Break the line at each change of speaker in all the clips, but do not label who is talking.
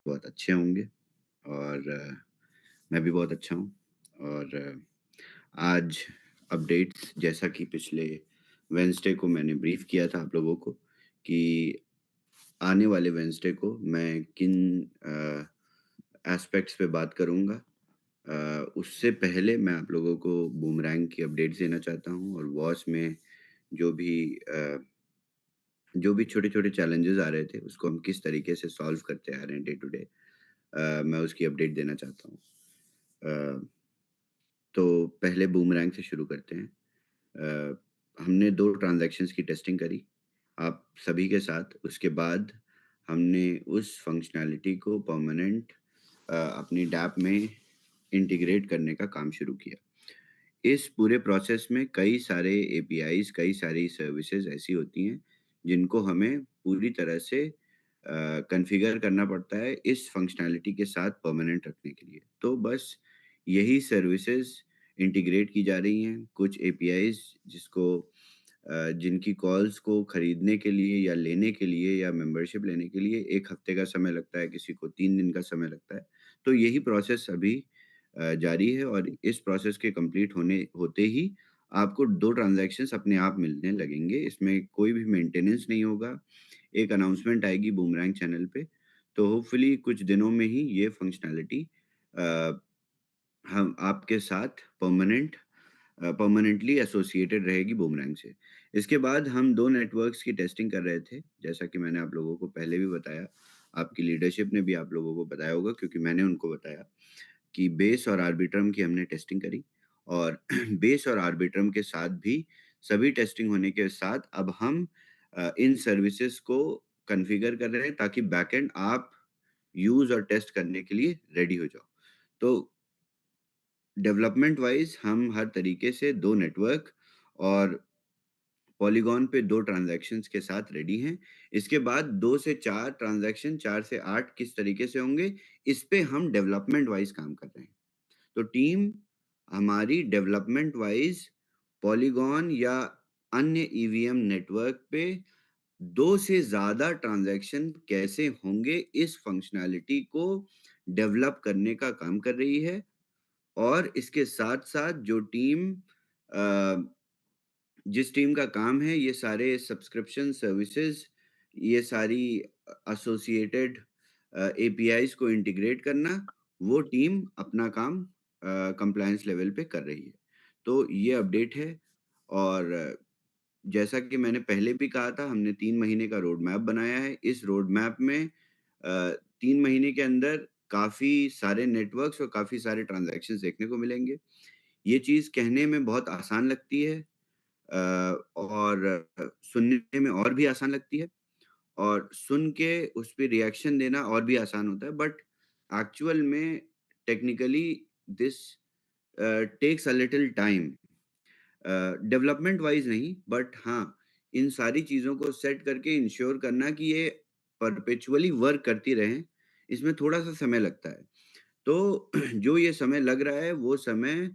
बहुत अच्छे होंगे और मैं भी बहुत अच्छा हूँ और आज अपडेट्स जैसा कि पिछले वेडनेसडे को मैंने ब्रीफ किया था आप लोगों को कि आने वाले वेडनेसडे को मैं किन एस्पेक्ट्स पे बात करूँगा। उससे पहले मैं आप लोगों को बूमरैंग की अपडेट्स देना चाहता हूँ और वॉच में जो भी अ, जो भी छोटे-छोटे चैलेंजेस आ रहे थे, उसको हम किस तरीके से सॉल्व करते आ रहे हैं डे टू डे, मैं उसकी अपडेट देना चाहता हूँ। अ, तो पहले बूमरैंग से शुरू करते हैं। हमने 2 ट्रांज़ैक्शंस की टेस्टिंग करी, आप सभी के साथ। उसके बाद हमने उस फ़ंक्शनैलिटी को परमानेंट अपनी डैप में इंटीग्रेट करने का काम शुरू किया। इस पूरे प्रोसेस में कई सारे एपीआईज़, कई सारी सर्विसेज़ ऐसी होती हैं, जिनको हमें पूरी तरह से कॉन्फ़िगर करना पड़ता है इस फ़ंक्शनैलिटी के साथ परमानेंट रखने के लिए। तो बस यही सर्विसेज़ इंटीग्रेट की जा रही हैं। कुछ एपीआईज़ जिनकी कॉल्स को खरीदने के लिए या लेने के लिए या मेंबरशिप लेने के लिए 1 हफ़्ते का समय लगता है, किसी को 3 दिन का समय लगता है। तो यही प्रोसेस अभी जारी है और इस प्रोसेस के कंप्लीट होते ही आपको 2 ट्रांज़ैक्शंस अपने आप मिलने लगेंगे। इसमें कोई भी मेंटेनेंस नहीं होगा। एक अनाउंसमेंट आएगी बूमरैंग चैनल पे, तो होपफुली कुछ दिनों में ही ये फ़ंक्शनैलिटी अ, हम आपके साथ परमानेंटली एसोसिएटेड रहेगी बूमरैंग से। इसके बाद हम 2 नेटवर्क्स की टेस्टिंग कर रहे थे, जैसा कि मैंने आप लोगों को पहले भी बताया। आपकी लीडरशिप ने भी आप लोगों को बताया होगा क्योंकि मैंने उनको बताया कि बेस और आर्बिट्रम की हमने टेस्टिंग करी और बेस और आर्बिट्रम के साथ भी सभी टेस्टिंग होने के साथ अब हम इन सर्विसेज़ को कॉन्फ़िगर कर रहे हैं ताकि बैकएंड आप यूज़ और टेस्ट करने के लिए रेडी हो जाओ। तो डेवलपमेंट वाइज़ हम हर तरीके से 2 नेटवर्क और पॉलीगॉन पे 2 ट्रांज़ैक्शंस के साथ रेडी हैं। इसके बाद 2 से 4 ट्रांज़ैक्शन, 4 से 8 किस तरीके से होंगे, इस पे हम डेवलपमेंट वाइज़ काम कर रहे हैं। तो टीम हमारी डेवलपमेंट वाइज़ पॉलीगॉन या अन्य ईवीएम नेटवर्क पे 2 से ज़्यादा ट्रांज़ैक्शन कैसे होंगे, इस फ़ंक्शनैलिटी को डेवलप करने का काम कर रही है और इसके साथ-साथ जो टीम अ, जिस टीम का काम है ये सारे सब्सक्रिप्शन सर्विसेज़, ये सारी एसोसिएटेड एपीआईज़ को इंटीग्रेट करना, वो टीम अपना काम कंप्लायंस लेवल पे कर रही है। तो ये अपडेट है और जैसा कि मैंने पहले भी कहा था, हमने 3 महीने का रोड मैप बनाया है। इस रोड मैप में 3 महीने के अंदर काफ़ी सारे नेटवर्क्स और काफ़ी सारे ट्रांज़ैक्शंस देखने को मिलेंगे। ये चीज़ कहने में बहुत आसान लगती है और सुनने में और भी आसान लगती है और सुन के उस पे रिएक्शन देना और भी आसान होता है बट एक्चुअल में technically this takes a little time development wise नहीं बट हाँ, इन सारी चीज़ों को सेट करके इंश्योर करना कि ये परपेचुअली वर्क करती रहें, इसमें थोड़ा-सा समय लगता है। तो जो ये समय लग रहा है वो समय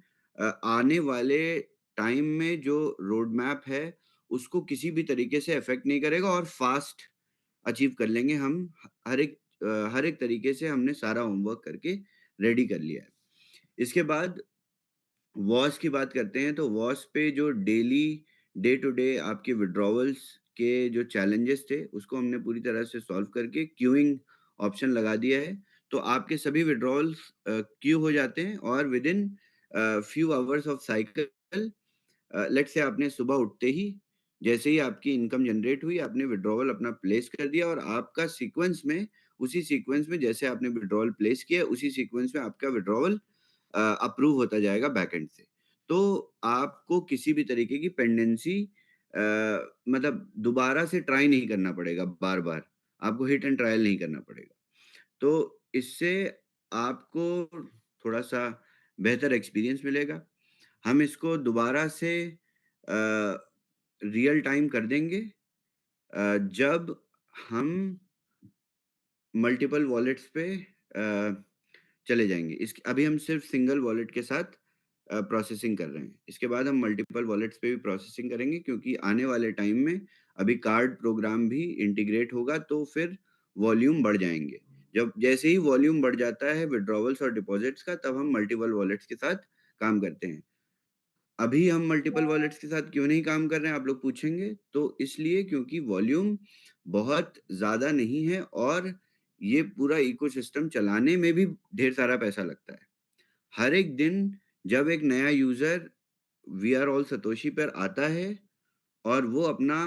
आने वाले टाइम में जो रोड मैप है, उसको किसी भी तरीके से अफ़ेक्ट नहीं करेगा और फ़ास्ट अचीव कर लेंगे हम। हर एक तरीके से हमने सारा होमवर्क करके रेडी कर लिया है। इसके बाद वॉश की बात करते हैं तो वॉश पे जो डे टू डे आपके विथड्रॉवल्स के जो चैलेंजेस थे, उसको हमने पूरी तरह से सॉल्व करके क्यूइंग ऑप्शन लगा दिया है। तो आपके सभी विथड्रॉवल्स क्यू हो जाते हैं और within few hours of cycle let's say आपने सुबह उठते ही जैसे ही आपकी इनकम जनरेट हुई, आपने विथड्रॉवल अपना प्लेस कर दिया और आपका सीक्वेंस में उसी सीक्वेंस में जैसे आपने विथड्रॉवल प्लेस किया, उसी सीक्वेंस में आपका विथड्रॉवल अप्रूव होता जाएगा बैकएंड से। तो आपको किसी भी तरीके की पेंडेंसी अ, मतलब दोबारा से ट्राई नहीं करना पड़ेगा बार-बार। आपको हिट एंड ट्रायल नहीं करना पड़ेगा। तो इससे आपको थोड़ा-सा बेहतर एक्सपीरियंस मिलेगा। हम इसको दोबारा से रियल टाइम कर देंगे जब हम मल्टीपल वॉलेट्स पे चले जाएँगे। इसक अभी हम सिर्फ़ सिंगल वॉलेट के साथ प्रोसेसिंग कर रहे हैं। इसके बाद हम मल्टीपल वॉलेट्स पे भी प्रोसेसिंग करेंगे क्योंकि आने वाले टाइम में अभी कार्ड प्रोग्राम भी इंटीग्रेट होगा तो फिर वॉल्यूम बढ़ जाएँगे। जब जैसे ही वॉल्यूम बढ़ जाता है विथड्रॉवल्स और डिपॉज़िट्स का, तब हम मल्टीपल वॉलेट्स के साथ काम करते हैं। अभी हम मल्टीपल वॉलेट्स के साथ क्यों नहीं काम कर रहे हैं आप लोग पूछेंगे? तो इसलिए क्योंकि वॉल्यूम बहुत ज़्यादा नहीं है और ये पूरा इकोसिस्टम चलाने में भी ढेर सारा पैसा लगता है। हर एक दिन जब एक नया user we are all Satoshi पर आता है और वो अपना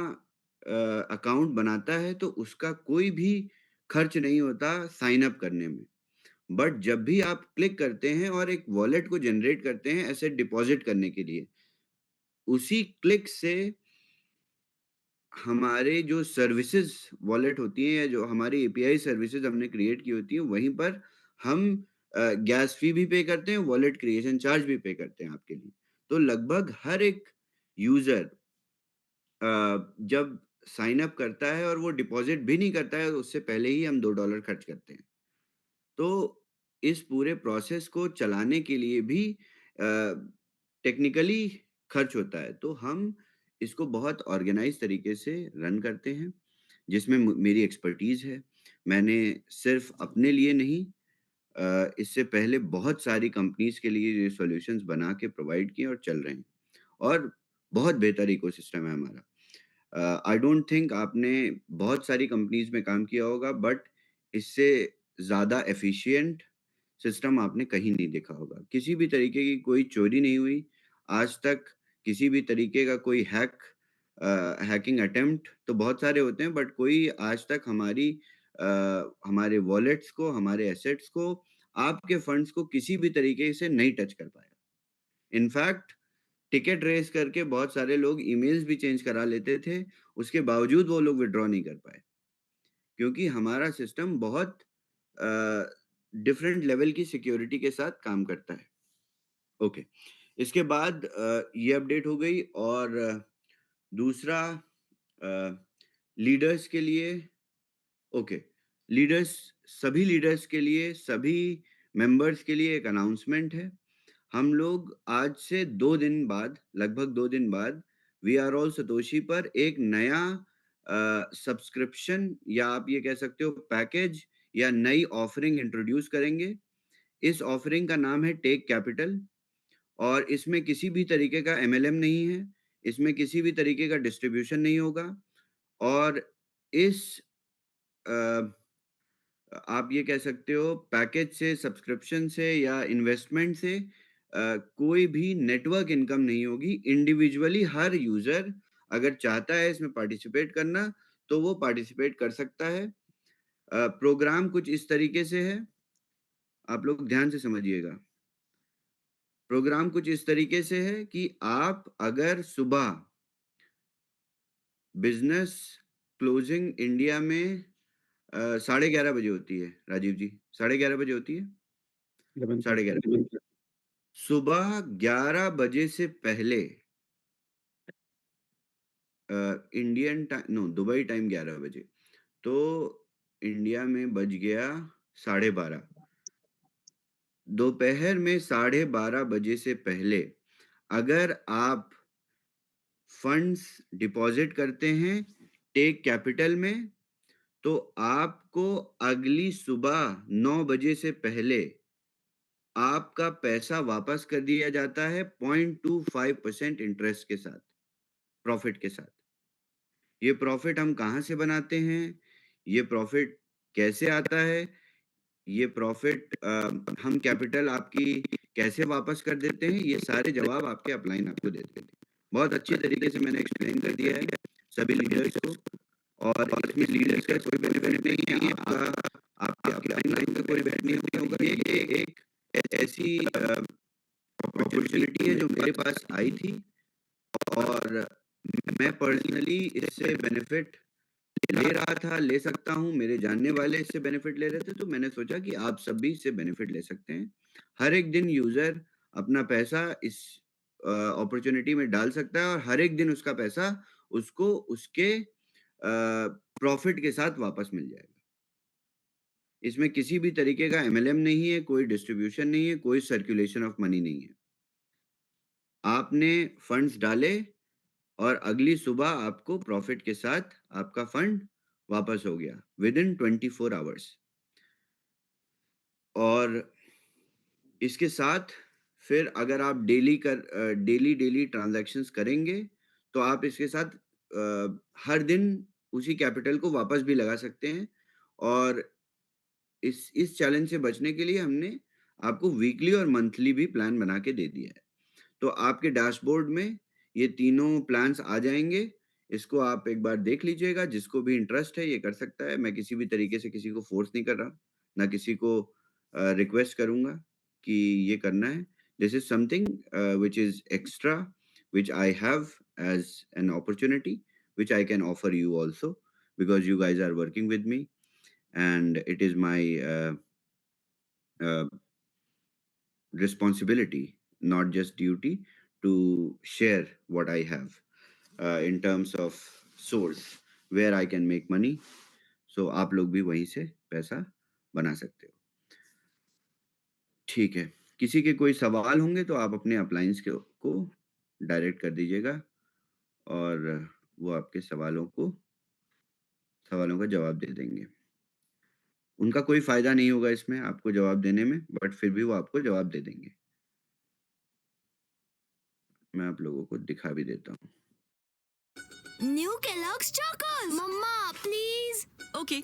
अकाउंट बनाता है, तो उसका कोई भी खर्च नहीं होता साइन अप करने में। बट जब भी आप क्लिक करते हैं और एक वॉलेट को जनरेट करते हैं ऐसे डिपॉज़िट करने के लिए, उसी क्लिक से हमारे जो सर्विसेज़ वॉलेट होती हैं या जो हमारी एपीआई सर्विसेज़ हमने क्रिएट की होती हैं, वहीं पर हम गैस फ़ी भी पे करते हैं, वॉलेट क्रिएशन चार्ज भी पे करते हैं आपके लिए। तो लगभग हर एक यूज़र जब साइन अप करता है और वो डिपॉज़िट भी नहीं करता है, उससे पहले ही हम $2 खर्च करते हैं। तो इस पूरे प्रोसेस को चलाने के लिए भी टेक्निकली खर्च होता है, तो हम इसको बहुत ऑर्गेनाइज़ तरीके से रन करते हैं, जिसमें मेरी एक्सपर्टीज़ है। मैंने सिर्फ़ अपने लिए नहीं इससे पहले बहुत सारी कंपनीज़ के लिए ये सॉल्यूशंस बना के प्रोवाइड किए और चल रहे हैं और बहुत बेहतर इकोसिस्टम है हमारा। आई डोंट थिंक आपने बहुत सारी कंपनीज़ में काम किया होगा बट इससे ज़्यादा एफ़िशिएंट सिस्टम आपने कहीं नहीं देखा होगा। किसी भी तरीके की कोई चोरी नहीं हुई, आज तक किसी भी तरीके का कोई हैकिंग अटेम्प्ट तो बहुत सारे होते हैं बट कोई आज तक हमारे वॉलेट्स को, हमारे एसेट्स को, आपके फंड्स को किसी भी तरीके से नहीं टच कर पाया। इनफैक्ट टिकट रेज़ करके बहुत सारे लोग ईमेल्स भी चेंज करा लेते थे, उसके बावजूद वो लोग विथड्रॉ नहीं कर पाए। क्योंकि हमारा सिस्टम बहुत अ, डिफरेंट लेवल की सिक्योरिटी के साथ काम करता है। ओके, इसके बाद ये अपडेट हो गई और दूसरा लीडर्स के लिए ओके, लीडर्स सभी लीडर्स के लिए, सभी मेंबर्स के लिए एक अनाउंसमेंट है। हम लोग आज से 2 दिन बाद, लगभग 2 दिन बाद वी आर ऑल सतोशी पर एक नया सब्सक्रिप्शन या आप ये कह सकते हो पैकेज या नई ऑफरिंग इंट्रोड्यूस करेंगे। इस ऑफरिंग का नाम है टेक कैपिटल और इसमें किसी भी तरीके का एमएलएम नहीं है, इसमें किसी भी तरीके का डिस्ट्रीब्यूशन नहीं होगा और इस अ आप ये कह सकते हो पैकेज से, सब्सक्रिप्शन से या इन्वेस्टमेंट से कोई भी नेटवर्क इनकम नहीं होगी। इंडिविजुअली हर यूज़र अगर चाहता है इसमें पार्टिसिपेट करना, तो वो पार्टिसिपेट कर सकता है। प्रोग्राम कुछ इस तरीके से है, आप लोग ध्यान से समझिएगा। प्रोग्राम कुछ इस तरीके से है कि आप अगर सुबह बिज़नेस क्लोजिंग इंडिया में 11:30 बजे होती है, राजीव जी, 11:30 बजे होती है?
11:30
11:30 सुबह 11 बजे से पहले Indian time no Dubai time 11 बजे, तो इंडिया में बज गया 12:30 दोपहर में 12:30 बजे से पहले अगर आप फंड्स डिपॉज़िट करते हैं टेक कैपिटल में, तो आपको अगली सुबह 9 बजे से पहले आपका पैसा वापस कर दिया जाता है 0.25% इंटरेस्ट के साथ, प्रॉफ़िट के साथ। ये प्रॉफ़िट हम कहाँ से बनाते हैं? ये प्रॉफ़िट कैसे आता है? ये प्रॉफ़िट हम कैपिटल आपकी कैसे वापस कर देते हैं? ये सारे जवाब आपके अपलाइन आपको देते हैं। बहुत अच्छी तरीके से मैंने एक्सप्लेन कर दिया है सभी लीडर्स को और इसमें लीडर्स का कोई बेनिफिट नहीं है, आपके अपलाइन का कोई बेनिफिट नहीं होगा। ये एक ऐसी अपॉर्च्युनिटी है जो मेरे पास आई थी और मैं पर्सनली इससे बेनिफिट ले रहा था, ले सकता हूँ, मेरे जानने वाले इससे बेनिफिट ले रहे थे, तो मैंने सोचा कि आप सब भी इससे बेनिफिट ले सकते हैं। हर एक दिन यूज़र अपना पैसा इस अपॉर्च्युनिटी में डाल सकता है और हर एक दिन उसका पैसा उसको उसके प्रॉफ़िट के साथ वापस मिल जाएगा। इसमें किसी भी तरीके का एमएलएम नहीं है, कोई डिस्ट्रीब्यूशन नहीं है, कोई सर्कुलेशन ऑफ मनी नहीं है। आपने फंड्स डाले और अगली सुबह आपको प्रॉफ़िट के साथ आपका फंड वापस हो गया विदिन 24 आवर्स। और इसके साथ फिर अगर आप डेली ट्रांज़ैक्शंस करेंगे, तो आप इसके साथ हर दिन उसी कैपिटल को वापस भी लगा सकते हैं और इस चैलेंज से बचने के लिए हमने आपको वीकली और मंथली भी प्लान बना के दे दिया है। तो आपके डैशबोर्ड में ये तीनों प्लान्स आ जाएँगे। इसको आप एक बार देख लीजिएगा, जिसको भी इंटरेस्ट है ये कर सकता है। मैं किसी भी तरीके से किसी को फ़ोर्स नहीं कर रहा, ना किसी को रिक्वेस्ट करूँगा कि ये करना है। This is something which is extra, which I have as an opportunity, which I can offer you also because you guys are working with me and it is my uh, responsibility, not just duty, to share what I have in terms of source where I can make money. So आप लोग भी वहीं से पैसा बना सकते हो। ठीक है, किसी के कोई सवाल होंगे तो आप अपने अप्लायंस को डायरेक्ट कर दीजिएगा और वो आपके सवालों का जवाब दे देंगे। उनका कोई फ़ायदा नहीं होगा इसमें आपको जवाब देने में, बट फिर भी वो आपको जवाब दे देंगे। मैं आप लोगों को दिखा भी देता हूँ।
New Kellogg's Chocos! Mama, please!
Okay,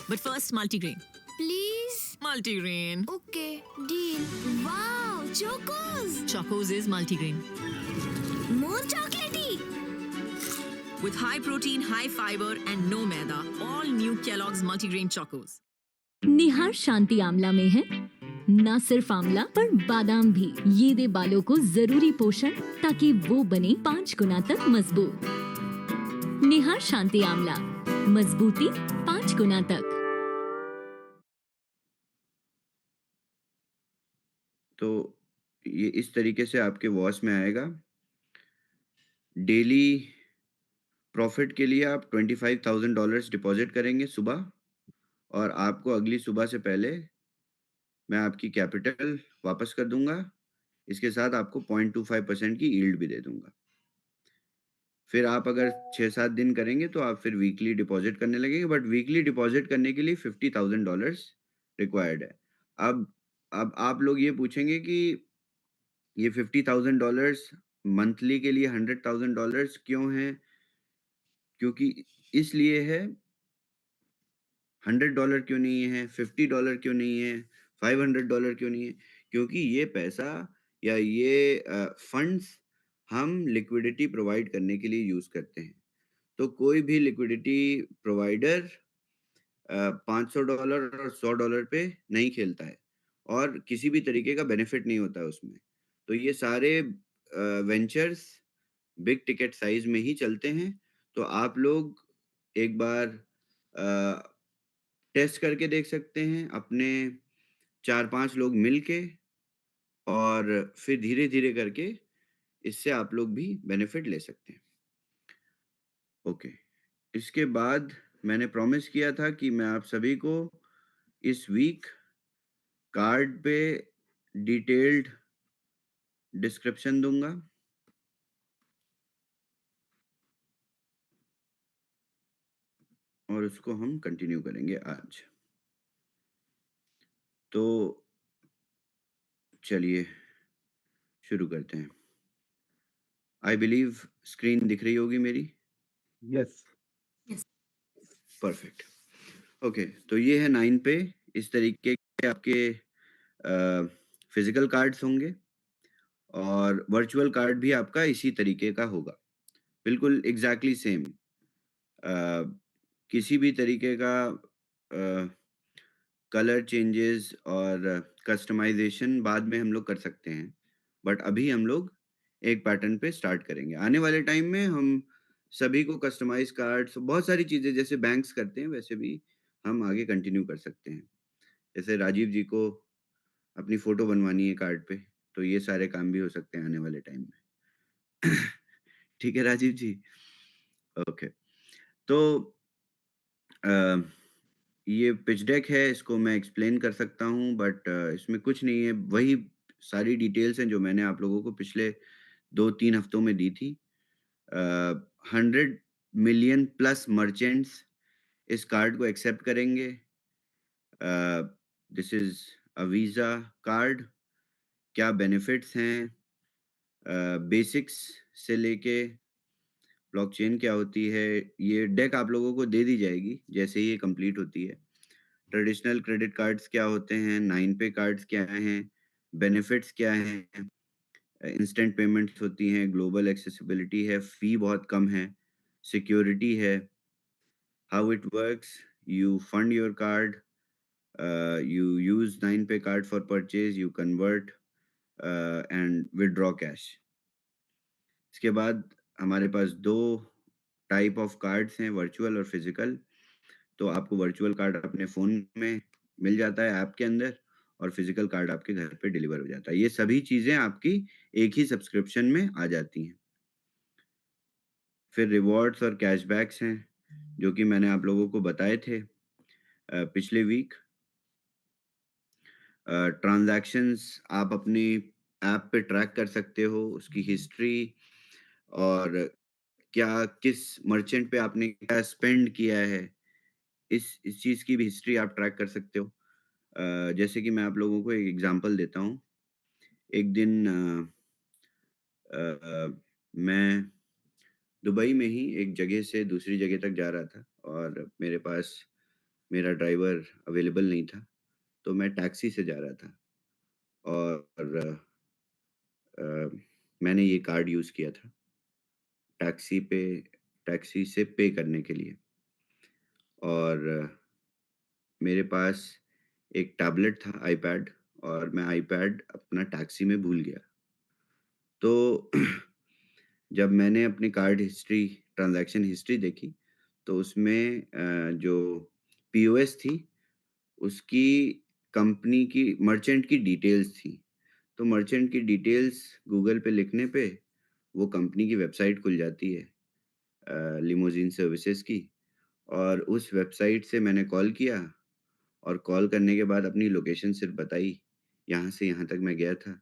but first multigrain.
Please?
Multigrain.
Okay, deal. Wow, Chocos!
Chocos is multigrain.
More chocolatey!
With high protein, high fiber and no maida. All new Kellogg's multigrain Chocos.
निहार शांति आंवला में है ना सिर्फ आंवला पर बादाम भी। ये दे बालों को जरूरी पोषण ताकि वो बने 5 गुना तक मजबूत। निहार शांति आंवला, मजबूती 5 गुना तक।
तो ये इस तरीके से आपके वॉच में आएगा। डेली प्रॉफिट के लिए आप $25,000 डिपॉजिट करेंगे सुबह और आपको अगली सुबह से पहले मैं आपकी कैपिटल वापस कर दूंगा। इसके साथ आपको 0.25% की यील्ड भी दे दूंगा। फिर आप अगर 6-7 दिन करेंगे तो आप फिर वीकली डिपॉजिट करने लगेंगे, बट वीकली डिपॉजिट करने के लिए $50,000 रिक्वायर्ड है। अब आप लोग ये पूछेंगे कि ये $50,000 मंथली के लिए $100,000 क्यों है? क्योंकि इसलिए है, $100 क्यों नहीं है, $50 क्यों नहीं है, $500 क्यों नहीं है? क्योंकि ये पैसा या ये फंड्स हम लिक्विडिटी प्रोवाइड करने के लिए यूज़ करते हैं। तो कोई भी लिक्विडिटी प्रोवाइडर $500 और $100 पे नहीं खेलता है और किसी भी तरीके का बेनिफिट नहीं होता है उसमें। तो ये सारे वेंचर्स बिग टिकट साइज़ में ही चलते हैं। तो आप लोग एक बार टेस्ट करके देख सकते हैं अपने 4-5 लोग मिलके और फिर धीरे-धीरे करके इससे आप लोग भी बेनिफिट ले सकते हैं। ओके, इसके बाद मैंने प्रॉमिस किया था कि मैं आप सभी को इस वीक कार्ड पे डिटेल्ड डिस्क्रिप्शन दूँगा। और उसको हम कंटिन्यू करेंगे आज। तो चलिए शुरू करते हैं। आई बिलीव स्क्रीन दिख रही होगी मेरी?
यस।
परफेक्ट। ओके, तो ये है 9 पे इस तरीके के आपके फिजिकल कार्ड्स होंगे और वर्चुअल कार्ड भी आपका इसी तरीके का होगा, बिल्कुल एग्जैक्टली सेम। किसी भी तरीके का कलर चेंजेस और कस्टमाइजेशन बाद में हम लोग कर सकते हैं, बट अभी हम लोग एक पैटर्न पे स्टार्ट करेंगे। आने वाले टाइम में हम सभी को कस्टमाइज कार्ड्स, बहुत सारी चीज़ें जैसे बैंक्स करते हैं वैसे भी हम आगे कंटिन्यू कर सकते हैं। जैसे राजीव जी को अपनी फ़ोटो बनवानी है कार्ड पे, तो ये सारे काम भी हो सकते हैं आने वाले टाइम में। ठीक है राजीव जी? ओके। तो अ, ये पिच डेक है, इसको मैं एक्सप्लेन कर सकता हूँ, बट इसमें कुछ नहीं है, वही सारी डिटेल्स हैं जो मैंने आप लोगों को पिछले 2-3 हफ्तों में दी थी। 100 मिलियन प्लस मर्चेंट्स इस कार्ड को एक्सेप्ट करेंगे। दिस इज़ वीज़ा कार्ड, क्या बेनिफिट्स हैं, बेसिक्स से लेके ब्लॉकचेन क्या होती है, ये डेक आप लोगों को दे दी जाएगी जैसे ही ये कंप्लीट होती है। ट्रेडिशनल क्रेडिट कार्ड्स क्या होते हैं, 9पे कार्ड्स क्या हैं, बेनिफिट्स क्या हैं, इंस्टेंट पेमेंट्स होती हैं, ग्लोबल एक्सेसिबिलिटी है, फ़ी बहुत कम है, सिक्योरिटी है, how it works, you fund your card, you use 9पे card for purchase, you convert and withdraw cash। इसके बाद हमारे पास 2 टाइप ऑफ कार्ड्स हैं, वर्चुअल और फिजिकल। तो आपको वर्चुअल कार्ड अपने फ़ोन में मिल जाता है ऐप के अंदर और फिजिकल कार्ड आपके घर पे डिलीवर हो जाता है। ये सभी चीज़ें आपकी एक ही सब्सक्रिप्शन में आ जाती हैं। फिर रिवॉर्ड्स और कैशबैक्स हैं, जो कि मैंने आप लोगों को बताए थे पिछले वीक। ट्रांज़ैक्शंस आप अपनी ऐप पे ट्रैक कर सकते हो, उसकी हिस्ट्री और क्या किस मर्चेंट पे आपने क्या स्पेंड किया है, इस चीज़ की भी हिस्ट्री आप ट्रैक कर सकते हो। जैसे कि मैं आप लोगों को एक एग्ज़ाम्पल देता हूँ। एक दिन मैं दुबई में ही एक जगह से दूसरी जगह तक जा रहा था और मेरे पास मेरा ड्राइवर अवेलेबल नहीं था, तो मैं टैक्सी से जा रहा था और अ, मैंने ये कार्ड यूज़ किया था टैक्सी पे टैक्सी से पे करने के लिए और मेरे पास एक टैबलेट था आईपैड और मैं आईपैड अपना टैक्सी में भूल गया। तो जब मैंने अपनी कार्ड हिस्ट्री ट्रांज़ैक्शन हिस्ट्री देखी, तो उसमें जो पीओएस थी, उसकी कंपनी की मर्चेंट की डिटेल्स थी। तो मर्चेंट की डिटेल्स गूगल पे लिखने पे वो कंपनी की वेबसाइट खुल जाती है लिमोज़िन सर्विसेज़ की और उस वेबसाइट से मैंने कॉल किया और कॉल करने के बाद अपनी लोकेशन सिर्फ़ बताई, यहाँ से यहाँ तक मैं गया था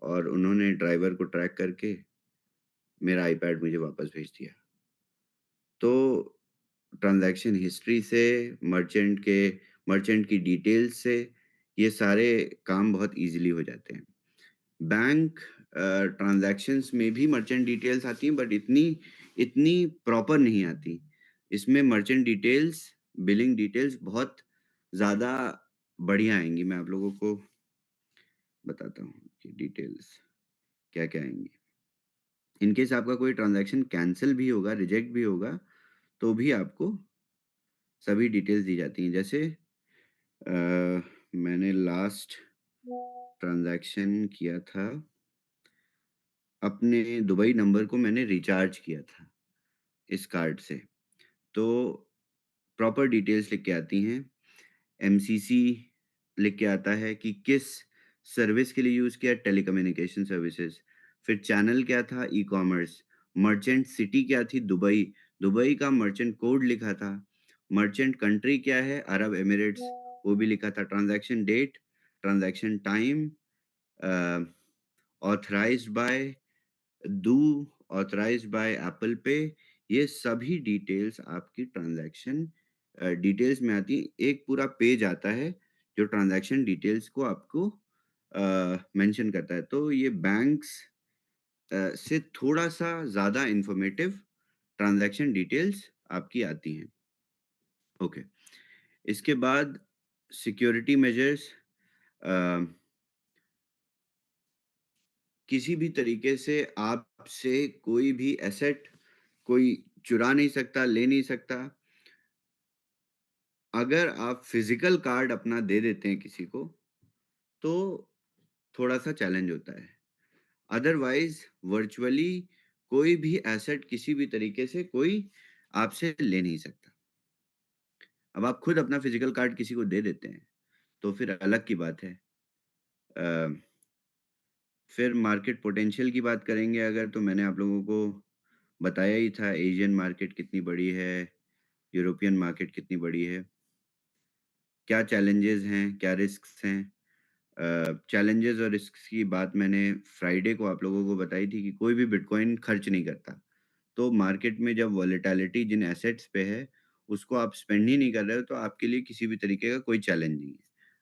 और उन्होंने ड्राइवर को ट्रैक करके मेरा आईपैड मुझे वापस भेज दिया। तो ट्रांज़ैक्शन हिस्ट्री से, मर्चेंट की डिटेल्स से, ये सारे काम बहुत ईज़िली हो जाते हैं। बैंक ट्रांज़ैक्शंस में भी मर्चेंट डिटेल्स आती हैं बट इतनी इतनी प्रॉपर नहीं आती। इसमें मर्चेंट डिटेल्स, बिलिंग डिटेल्स बहुत ज़्यादा बढ़िया आएँगी। मैं आप लोगों को बताता हूँ कि डिटेल्स क्या-क्या आएँगी। इन केस आपका कोई ट्रांज़ैक्शन कैंसल भी होगा, रिजेक्ट भी होगा, तो भी आपको सभी डिटेल्स दी जाती हैं। जैसे मैंने लास्ट ट्रांज़ैक्शन किया था, अपने दुबई नंबर को मैंने रिचार्ज किया था इस कार्ड से। तो प्रॉपर डिटेल्स लिख के आती हैं। एमसीसी लिख के आता है कि किस सर्विस के लिए यूज़ किया, टेलीकम्युनिकेशन सर्विसेज़। फिर चैनल क्या था, ई-कॉमर्स। मर्चेंट सिटी क्या थी, दुबई। दुबई का मर्चेंट कोड लिखा था। मर्चेंट कंट्री क्या है, अरब एमिरेट्स, वो भी लिखा था। Transaction date, transaction time, uh, authorised by, do, authorised by Apple Pay, ये सभी डिटेल्स आपकी ट्रांज़ैक्शन डिटेल्स में आती हैं। एक पूरा पेज आता है जो ट्रांज़ैक्शन डिटेल्स को आपको मेंशन करता है। तो ये बैंक्स से थोड़ा-सा ज़्यादा इन्फॉर्मेटिव ट्रांज़ैक्शन डिटेल्स आपकी आती हैं। ओके, इसके बाद सिक्योरिटी मेजर्स, अ, किसी भी तरीके से आपसे कोई भी एसेट कोई चुरा नहीं सकता, ले नहीं सकता। अगर आप फिज़िकल कार्ड अपना दे देते हैं किसी को, तो थोड़ा-सा चैलेंज होता है। अदरवाइज़ वर्चुअली कोई भी एसेट किसी भी तरीके से कोई आपसे ले नहीं सकता। अब आप खुद अपना फिज़िकल कार्ड किसी को दे देते हैं, तो फिर अलग की बात है। अ, फिर मार्केट पोटेंशियल की बात करेंगे अगर, तो मैंने आप लोगों को बताया ही था एशियन मार्केट कितनी बड़ी है, यूरोपियन मार्केट कितनी बड़ी है, क्या चैलेंजेज़ हैं, क्या रिस्क्स हैं। चैलेंजेज़ और रिस्क्स की बात मैंने फ्राइडे को आप लोगों को बताई थी कि कोई भी बिटकॉइन खर्च नहीं करता। तो मार्केट में जब वोलेटिलिटी जिन एसेट्स पे है, उसको आप स्पेंड ही नहीं कर रहे हो, तो आपके लिए किसी भी तरीके का कोई चैलेंज नहीं है।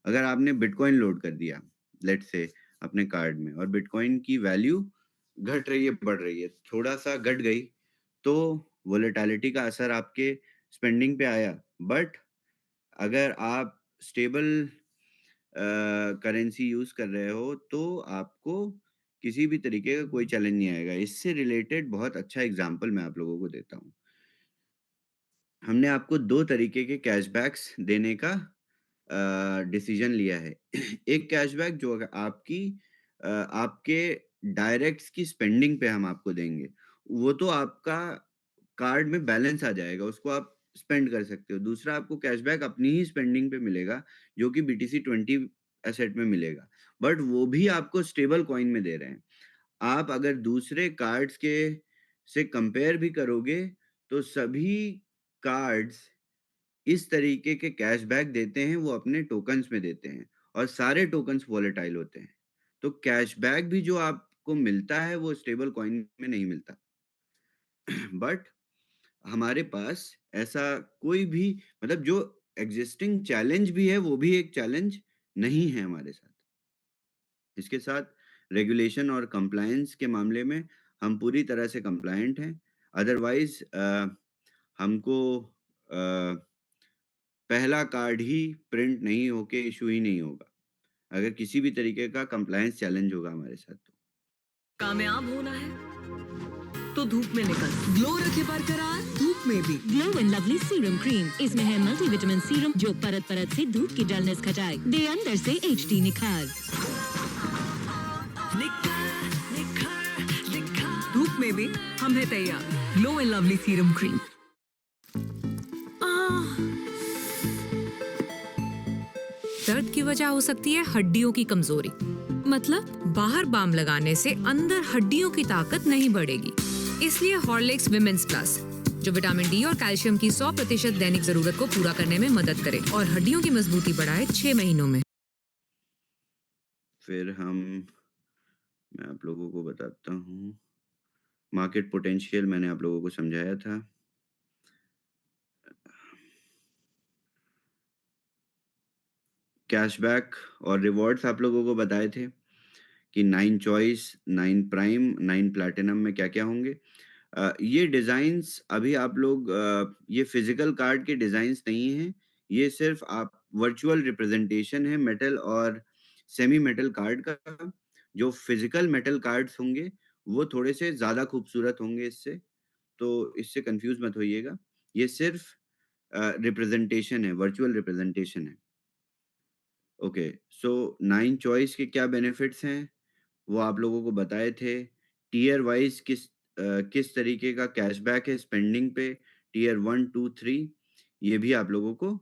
अगर आपने बिटकॉइन लोड कर दिया लेट्स से अपने कार्ड में और बिटकॉइन की वैल्यू घट रही है, बढ़ रही है, थोड़ा-सा घट गई, तो वोलेटिलिटी का असर आपके स्पेंडिंग पे आया। बट अगर आप स्टेबल करेंसी यूज़ कर रहे हो, तो आपको किसी भी तरीके का कोई चैलेंज नहीं आएगा। इससे रिलेटेड बहुत अच्छा एग्ज़ाम्पल मैं आप लोगों को देता हूँ। हमने आपको 2 तरीके के कैशबैक्स देने का डिसीज़न लिया है। एक कैशबैक जो आपके डायरेक्ट्स की स्पेंडिंग पे हम आपको देंगे। वो तो आपका कार्ड में बैलेंस आ जाएगा, उसको आप स्पेंड कर सकते हो। दूसरा आपको कैशबैक अपनी ही स्पेंडिंग पे मिलेगा, जो कि बीटीसी 20 एसेट में मिलेगा। बट वो भी आपको स्टेबल कॉइन में दे रहे हैं। आप अगर दूसरे कार्ड्स के से कंपेयर भी करोगे, तो सभी कार्ड्स इस तरीके के कैशबैक देते हैं, वो अपने टोकन्स में देते हैं और सारे टोकन्स वोलेटाइल होते हैं। तो कैशबैक भी जो आपको मिलता है, वो स्टेबल कॉइन में नहीं मिलता। बट हमारे पास ऐसा कोई भी मतलब जो एग्जिस्टिंग चैलेंज भी है, वो भी एक चैलेंज नहीं है हमारे साथ। इसके साथ रेगुलेशन और कंप्लायंस के मामले में हम पूरी तरह से कंप्लायंट हैं। अदरवाइज़ हमको पहला कार्ड ही प्रिंट नहीं होके इश्यू ही नहीं होगा, अगर किसी भी तरीके का कंप्लायंस चैलेंज होगा हमारे साथ तो।
कामयाब होना है तो धूप में निकल, ग्लो रखे बरकरार धूप में भी।
Glow and lovely serum cream, इसमें है मल्टीविटामिन सीरम जो परत परत से धूप की डलनेस घटाए, दे अंदर से एचडी निखार।
धूप में भी हम है तैयार, glow and lovely serum cream. दर्द की वजह हो सकती है हड्डियों की कमजोरी, मतलब बाहर बाम लगाने से अंदर हड्डियों की ताकत नहीं बढ़ेगी। इसलिए हॉर्लिक्स विमेंस प्लस, जो विटामिन डी और कैल्शियम की 100% दैनिक जरूरत को पूरा करने में मदद करे और हड्डियों की मजबूती बढ़ाए 6 महीनों में।
फिर मैं आप लोगों को बताता हूँ, मार्केट पोटेंशियल मैंने आप लोगों को समझाया था। कैशबैक और रिवॉर्ड्स आप लोगों को बताए थे कि 9 चॉइस, 9 प्राइम, 9 प्लैटिनम में क्या-क्या होंगे। ये डिज़ाइन्स अभी आप लोग ये फिज़िकल कार्ड के डिज़ाइन्स नहीं हैं, ये सिर्फ़ आप वर्चुअल रिप्रेज़ेंटेशन है मेटल और सेमी मेटल कार्ड का। जो फिज़िकल मेटल कार्ड्स होंगे, वो थोड़े से ज़्यादा खूबसूरत होंगे इससे, तो इससे कन्फ्यूज़ मत होइएगा। ये सिर्फ़ रिप्रेज़ेंटेशन है, वर्चुअल रिप्रेज़ेंटेशन है। ओके, सो 9 चॉइस के क्या बेनिफिट्स हैं, वो आप लोगों को बताए थे। टियर वाइज़ किस तरीके का कैशबैक है स्पेंडिंग पे, टियर 1, 2, 3 ये भी आप लोगों को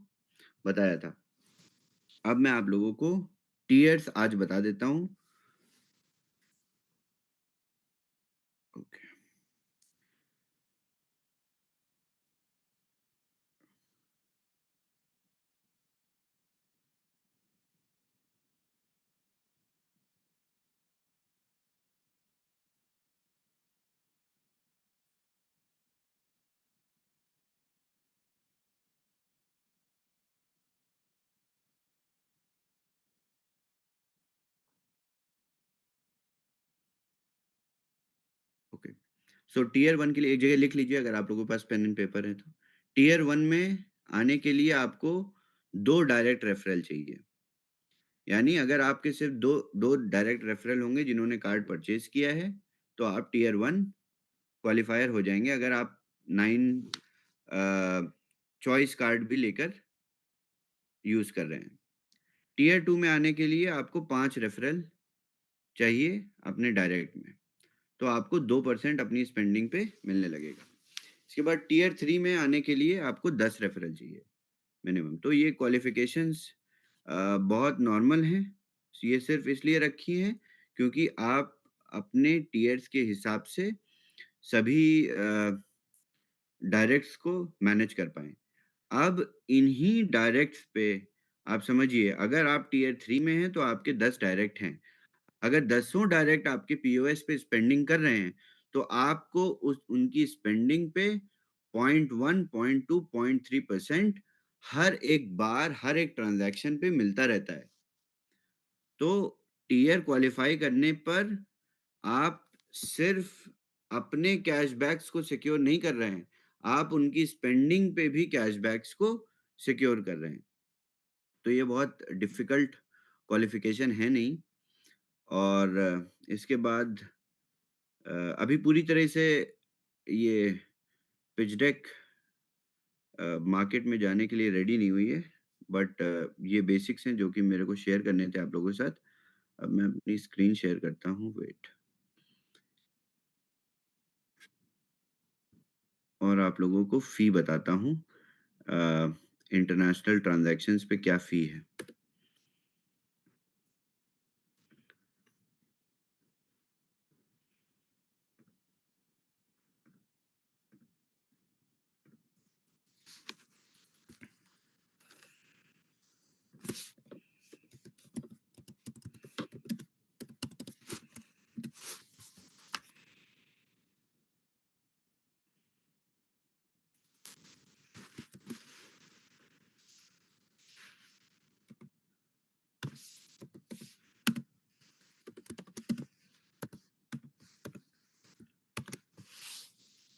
बताया था। अब मैं आप लोगों को टियर्स आज बता देता हूँ। Okay, okay. सो टियर 1 के लिए एक जगह लिख लीजिए अगर आप लोगों के पास पेन एंड पेपर है तो। टियर 1 में आने के लिए आपको 2 डायरेक्ट रेफरल चाहिए। यानी अगर आपके सिर्फ़ 2 डायरेक्ट रेफरल होंगे जिन्होंने कार्ड परचेज़ किया है, तो आप टियर 1 क्वालिफ़ायर हो जाएँगे अगर आप 9 चॉइस कार्ड भी लेकर यूज़ कर रहे हैं। टियर 2 में आने के लिए आपको 5 रेफरल चाहिए अपने डायरेक्ट में, तो आपको 2% अपनी स्पेंडिंग पे मिलने लगेगा। इसके बाद टियर 3 में आने के लिए आपको 10 रेफरल चाहिए मिनिमम। तो ये क्वालिफ़िकेशंस बहुत नॉर्मल हैं। ये सिर्फ़ इसलिए रखी हैं क्योंकि आप अपने टियर्स के हिसाब से सभी डायरेक्ट्स को मैनेज कर पाएँ। अब इन्हीं डायरेक्ट्स पे आप समझिए, अगर आप टियर 3 में हैं तो आपके 10 डायरेक्ट हैं। अगर दसों डायरेक्ट आपके पीओएस पे स्पेंडिंग कर रहे हैं, तो आपको उस उनकी स्पेंडिंग पे 0.1, 0.2, 0.3% हर एक बार, हर एक ट्रांज़ैक्शन पे मिलता रहता है। तो टियर क्वालिफ़ाई करने पर आप सिर्फ़ अपने कैशबैक्स को सिक्योर नहीं कर रहे हैं, आप उनकी स्पेंडिंग पे भी कैशबैक्स को सिक्योर कर रहे हैं। तो ये बहुत डिफ़िकल्ट क्वालिफ़िकेशन है नहीं और इसके बाद अभी पूरी तरह से ये पिच डेक मार्केट में जाने के लिए रेडी नहीं हुई है, बट ये बेसिक्स हैं जो कि मेरे को शेयर करने थे आप लोगों के साथ। अब मैं अपनी स्क्रीन शेयर करता हूँ, वेट। और आप लोगों को फ़ी बताता हूँ इंटरनेशनल ट्रांज़ैक्शंस पे क्या फ़ी है।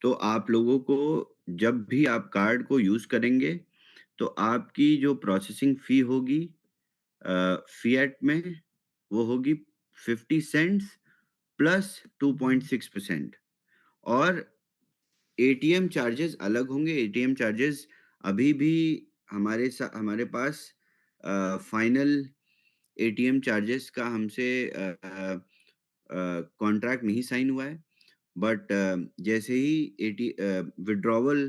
तो आप लोगों को जब भी आप कार्ड को यूज़ करेंगे, तो आपकी जो प्रोसेसिंग फ़ी होगी फ़िएट में, वो होगी 50 सेंट्स प्लस 2.6% और एटीएम चार्जेज़ अलग होंगे। एटीएम चार्जेज़ अभी भी हमारे पास फाइनल एटीएम चार्जेज़ का हमसे कॉन्ट्रैक्ट नहीं साइन हुआ है। बट जैसे ही विथड्रॉवल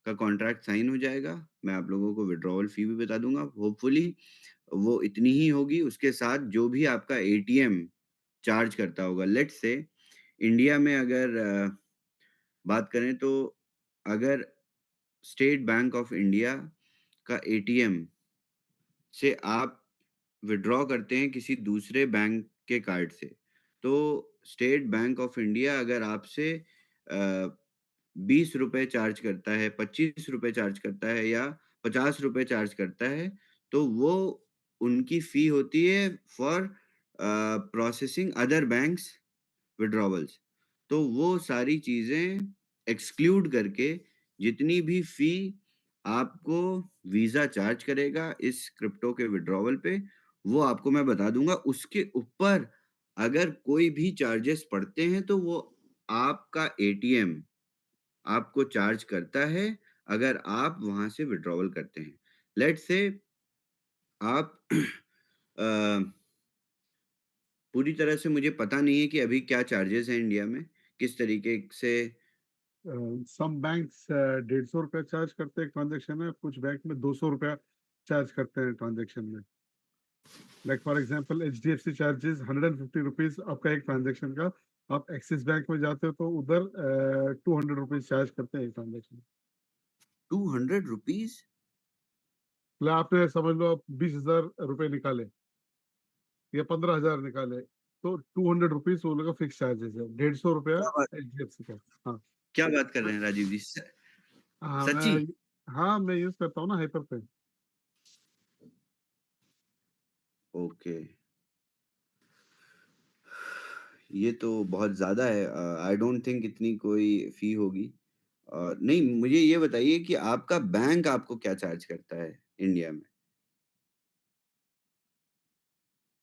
का कॉन्ट्रैक्ट साइन हो जाएगा, मैं आप लोगों को विथड्रॉवल फ़ी भी बता दूँगा। होपफुली वो इतनी ही होगी, उसके साथ जो भी आपका एटीएम चार्ज करता होगा। लेट्स से इंडिया में अगर बात करें तो अगर स्टेट बैंक ऑफ इंडिया का एटीएम से आप विथड्रॉ करते हैं किसी दूसरे बैंक के कार्ड से, तो स्टेट बैंक ऑफ इंडिया अगर आपसे ₹20 चार्ज करता है, ₹25 चार्ज करता है या ₹50 चार्ज करता है, तो वो उनकी फ़ी होती है फॉर प्रोसेसिंग अदर बैंक्स विथड्रॉवल्स। तो वो सारी चीज़ें एक्सक्लूड करके जितनी भी फ़ी आपको वीज़ा चार्ज करेगा इस क्रिप्टो के विथड्रॉवल पे, वो आपको मैं बता दूँगा। उसके ऊपर अगर कोई भी चार्जेस पड़ते हैं, तो वो आपका एटीएम आपको चार्ज करता है, अगर आप वहाँ से विथड्रॉवल करते हैं। लेट्स से आप अ, पूरी तरह से मुझे पता नहीं है कि अभी क्या चार्जेज़ हैं इंडिया में, किस तरीके से
सम बैंक्स 150 रुपया चार्ज करते हैं ट्रांजैक्शन में, कुछ बैंक में 200 रुपया चार्ज करते हैं ट्रांजैक्शन में। Like for example HDFC charges 150 rupees आपका एक ट्रांजैक्शन का। आप एक्सिस बैंक में जाते हो तो उधर 200 रुपीज चार्ज करते हैं एक ट्रांजैक्शन।
₹200?
मतलब आपने समझ लो आप 20,000 रुपए निकाले या 15,000 निकाले, तो 200 रुपीज वो लोग का फिक्स चार्जेस है। 150 रुपया
क्या बात
एचडीएफसी का। हाँ।
क्या बात कर रहे हैं राजीव जी?
हाँ
सच्ची?
मैं यूज करता हूँ ना हाइपर पे।
ओके। ये तो बहुत ज़्यादा है। आई डोंट थिंक इतनी कोई फ़ी होगी। नहीं, मुझे ये बताइए कि आपका बैंक आपको क्या चार्ज करता है इंडिया में?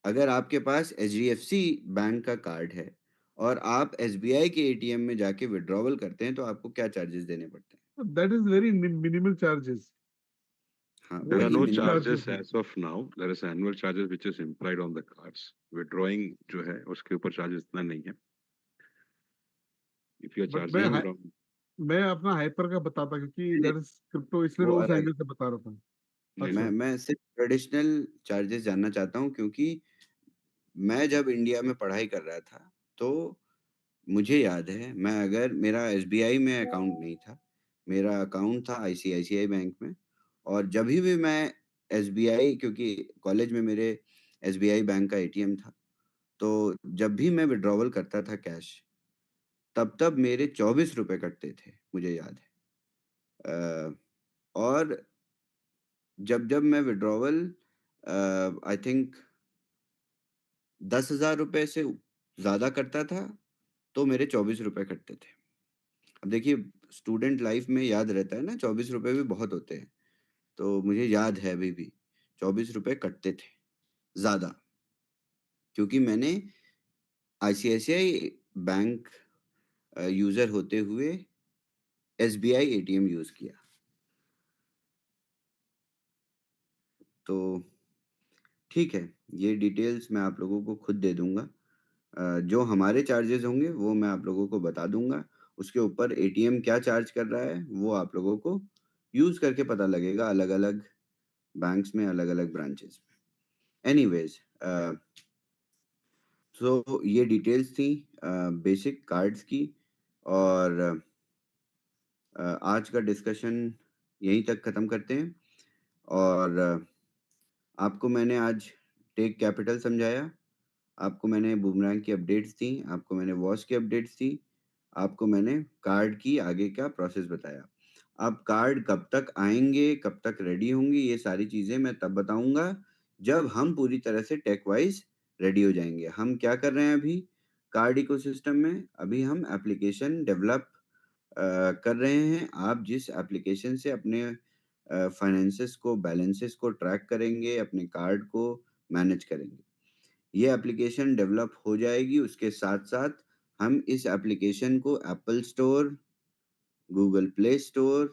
अगर आपके पास एचडीएफसी बैंक का कार्ड है और आप एसबीआई के एटीएम में जाके विथड्रॉवल करते हैं, तो आपको क्या चार्जेज़ देने पड़ते हैं?
That is very minimal charges.
हाँ,
वेरी
There are
वही
no
minimal
minimum
charges
charges है।
as of now. There is annual charges which is implied on the cards. Withdrawing जो है उसके ऊपर charges इतना नहीं है. If you are
but
charging from
मैं अपना हाइपर का बताता क्योंकि
नहीं, नहीं,
दैट इज क्रिप्टो, इसलिए
वो
मैं उस
अलग
एंगल
है।
से बता रहा था।
नहीं
अच्छा।
नहीं
मैं सिर्फ़ ट्रेडिशनल चार्जेज़ जानना चाहता हूँ क्योंकि मैं जब इंडिया में पढ़ाई कर रहा था, तो मुझे याद है मैं अगर मेरा एसबीआई में अकाउंट नहीं था, मेरा अकाउंट था आईसीआईसीआई बैंक में और जभी भी मैं एसबीआई क्योंकि कॉलेज में मेरे एसबीआई बैंक का एटीएम था, तो जब भी मैं विथड्रॉवल करता था कैश, तब मेरे ₹24 कटते थे, मुझे याद है। और जब मैं विथड्रॉवल आई थिंक 10,000 रुपए से ज़्यादा करता था, तो मेरे 24 रुपए कटते थे। अब देखिए स्टूडेंट लाइफ में याद रहता है ना 24 रुपए भी बहुत होते हैं। तो मुझे याद है अभी भी 24 रुपए कटते थे, ज़्यादा। क्योंकि मैंने आईसीआईसीआई बैंक यूज़र होते हुए एसबीआई एटीएम यूज़ किया। तो ठीक है, ये डिटेल्स मैं आप लोगों को खुद दे दूँगा। जो हमारे चार्जेज़ होंगे वो मैं आप लोगों को बता दूँगा। उसके ऊपर एटीएम क्या चार्ज कर रहा है, वो आप लोगों को यूज़ करके पता लगेगा अलग-अलग बैंक्स में, अलग-अलग ब्रांचेज़ में। एनीवेज़ सो ये डिटेल्स थी बेसिक कार्ड्स की और आज का डिस्कशन यहीं तक ख़त्म करते हैं और आपको मैंने आज टेक कैपिटल समझाया, आपको मैंने बूमरैंग की अपडेट्स दी, आपको मैंने वॉच की अपडेट्स दी, आपको मैंने कार्ड की आगे का प्रोसेस बताया। अब कार्ड कब तक आएँगे, कब तक रेडी होंगे, ये सारी चीज़ें मैं तब बताऊँगा, जब हम पूरी तरह से टेक वाइज़ रेडी हो जाएँगे। हम क्या कर रहे हैं अभी कार्ड इकोसिस्टम में? अभी हम एप्लीकेशन डेवलप कर रहे हैं। आप जिस एप्लीकेशन से अपने फाइनेंसेस को, बैलेंसेस को ट्रैक करेंगे, अपने कार्ड को मैनेज करेंगे। ये एप्लीकेशन डेवलप हो जाएगी, उसके साथ-साथ हम इस एप्लीकेशन को Apple store, Google play store,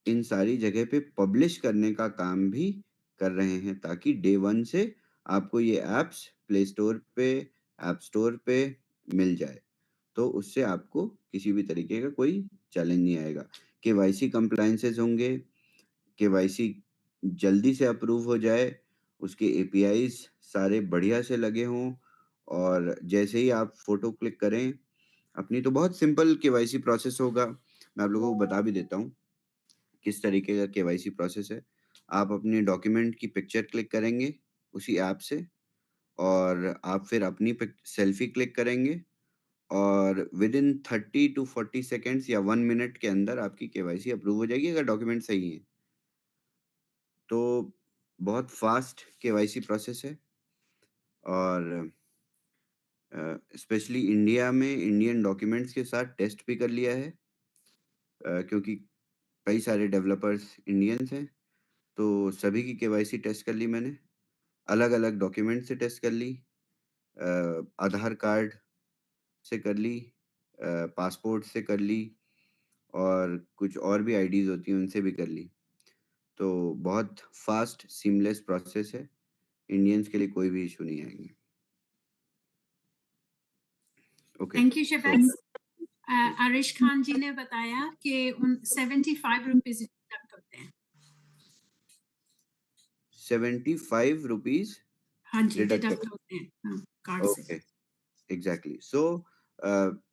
इन सारी जगह पे पब्लिश करने का काम भी कर रहे हैं, ताकि डे 1 से आपको ये ऐप्स प्ले स्टोर पे, ऐप स्टोर पे मिल जाए। तो उससे आपको किसी भी तरीके का कोई चैलेंज नहीं आएगा। केवाईसी कंप्लायंसेस होंगे, केवाईसी जल्दी से अप्रूव हो जाए, उसके एपीआईज़ सारे बढ़िया से लगे हों और जैसे ही आप फ़ोटो क्लिक करें अपनी, तो बहुत सिंपल केवाईसी प्रोसेस होगा। मैं आप लोगों को बता भी देता हूँ, किस तरीके का केवाईसी प्रोसेस है। आप अपने डॉक्यूमेंट की पिक्चर क्लिक करेंगे उसी ऐप से और आप फिर अपनी सेल्फी क्लिक करेंगे और विदिन 30 टू 40 सेकंड्स या 1 मिनट के अंदर आपकी केवाईसी अप्रूव हो जाएगी अगर डॉक्यूमेंट सही हैं। तो बहुत फ़ास्ट केवाईसी प्रोसेस है और स्पेशली इंडिया में इंडियन डॉक्यूमेंट्स के साथ टेस्ट भी कर लिया है क्योंकि कई सारे डेवलपर्स इंडियंस हैं, तो सभी की केवाईसी टेस्ट कर ली मैंने। अलग-अलग डॉक्यूमेंट से टेस्ट कर ली, आधार कार्ड से कर ली, पासपोर्ट से कर ली और कुछ और भी आईडीज़ होती हैं उनसे भी कर ली। तो बहुत फ़ास्ट सीमलेस प्रोसेस है, इंडियंस के लिए कोई भी इश्यू नहीं आएँगे। ओके,
थैंक यू
सो
शिफेक्स। आरिश खान जी ने बताया कि उन 75 रुपीस डिडक्ट होते हैं।
75 रुपीज़
हाँ जी,
डिडक्ट
डिडक्ट होते हैं कार्ड से।
Okay, exactly. सो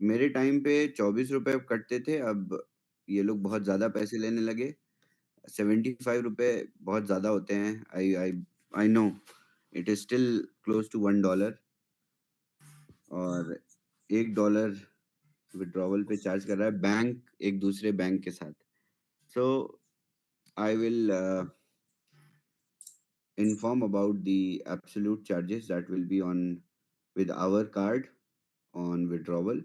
मेरे टाइम पे 24 रुपए कटते थे, अब ये लोग बहुत ज़्यादा पैसे लेने लगे। 75 रुपए बहुत ज़्यादा होते हैं। I know it is still close to $1 और $1 विथड्रॉवल पे चार्ज कर रहा है बैंक एक दूसरे बैंक के साथ। So I will inform about the absolute charges that will be on with our card on withdrawal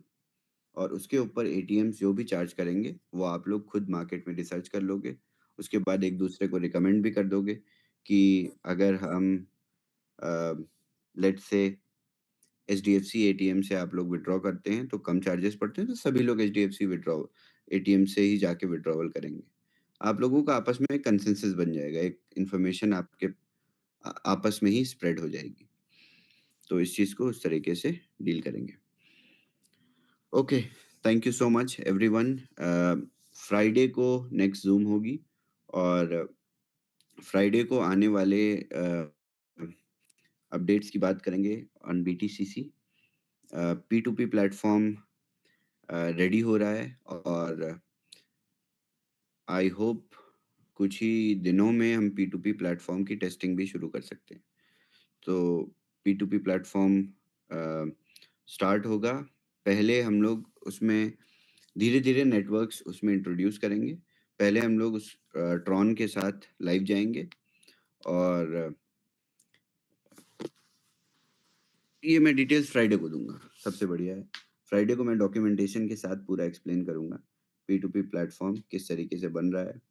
और उसके ऊपर एटीएम्स जो भी चार्ज करेंगे वो आप लोग खुद मार्केट में रिसर्च कर लोगे। उसके बाद एक दूसरे को रिकमेंड भी कर दोगे कि अगर हम लेट्स से एचडीएफसी एटीएम से आप लोग विथड्रॉ करते हैं तो कम चार्जेस पड़ते हैं, तो सभी लोग एचडीएफसी विथड्रॉ एटीएम से ही जाके विथड्रॉवल करेंगे। आप लोगों का आपस में कंसेंसस बन जाएगा, एक इन्फॉर्मेशन आपके आपस में ही स्प्रेड हो जाएगी। तो इस चीज़ को उस तरीके से डील करेंगे। Okay, thank you so much everyone. Friday को नेक्स्ट ज़ूम होगी और फ्राइडे को आने वाले अपडेट्स की बात करेंगे ऑन बीटीसीसी। P2P प्लेटफ़ॉर्म रेडी हो रहा है और आई होप कुछ ही दिनों में हम P2P प्लेटफ़ॉर्म की टेस्टिंग भी शुरू कर सकते हैं। तो P2P प्लेटफ़ॉर्म स्टार्ट होगा। पहले हम लोग उसमें धीरे-धीरे नेटवर्क्स उसमें इंट्रोड्यूस करेंगे। पहले हम लोग उस ट्रॉन के साथ लाइव जाएँगे और ये मैं डिटेल्स फ्राइडे को दूँगा, सबसे बढ़िया है। फ्राइडे को मैं डॉक्यूमेंटेशन के साथ पूरा एक्सप्लेन करूँगा, P2P प्लेटफ़ॉर्म किस तरीके से बन रहा है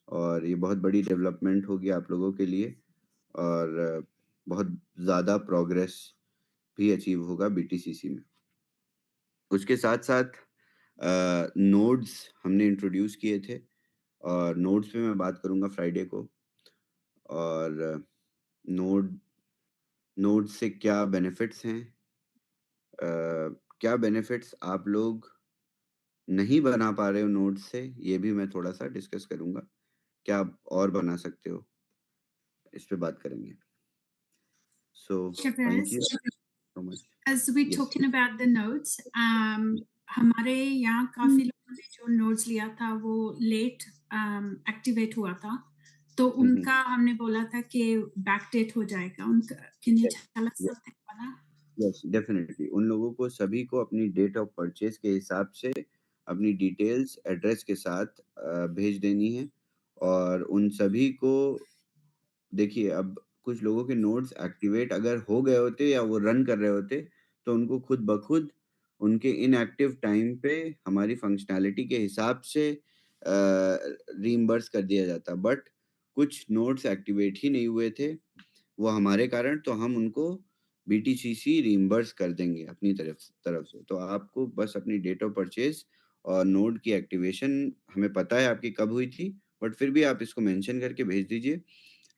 और ये बहुत बड़ी डेवलपमेंट होगी आप लोगों के लिए और बहुत ज़्यादा प्रोग्रेस भी अचीव होगा बीटीसीसी में। उसके साथ-साथ नोड्स हमने इंट्रोड्यूस किए थे और नोड्स पे मैं बात करूँगा फ्राइडे को और नोड नोड से क्या बेनिफिट्स हैं क्या बेनिफिट्स आप लोग नहीं बना पा रहे हो नोड से, ये भी मैं थोड़ा-सा डिस्कस करूँगा। क्या आप और बना सकते हो? इस पे बात करेंगे। So thank
Shabazz,
you so much.
as we
yes,
talking about the notes, हमारे यहाँ काफी लोगों ने जो notes लिया था वो late activate हुआ था, तो
हुँ, हुँ।
उनका हमने बोला था कि backdate हो जाएगा उनका। Can you
yes,
tell us
yes,
something about that?
Yes, definitely उन लोगों को सभी को अपनी डेट ऑफ परचेज़ के हिसाब से अपनी डिटेल्स एड्रेस के साथ भेज देनी है और उन सभी को देखिए, अब कुछ लोगों के नोड्स एक्टिवेट अगर हो गए होते या वो रन कर रहे होते, तो उनको खुद ब खुद उनके इनएक्टिव टाइम पे हमारी फंक्शनैलिटी के हिसाब से रीइम्बर्स कर दिया जाता। बट कुछ नोड्स एक्टिवेट ही नहीं हुए थे, वो हमारे कारण, तो हम उनको बीटीसीसी रीइम्बर्स कर देंगे अपनी तरफ से। तो आपको बस अपनी डेट ऑफ परचेज़ और नोड की एक्टिवेशन हमें पता है आपकी कब हुई थी, बट फिर भी आप इसको मेंशन करके भेज दीजिए।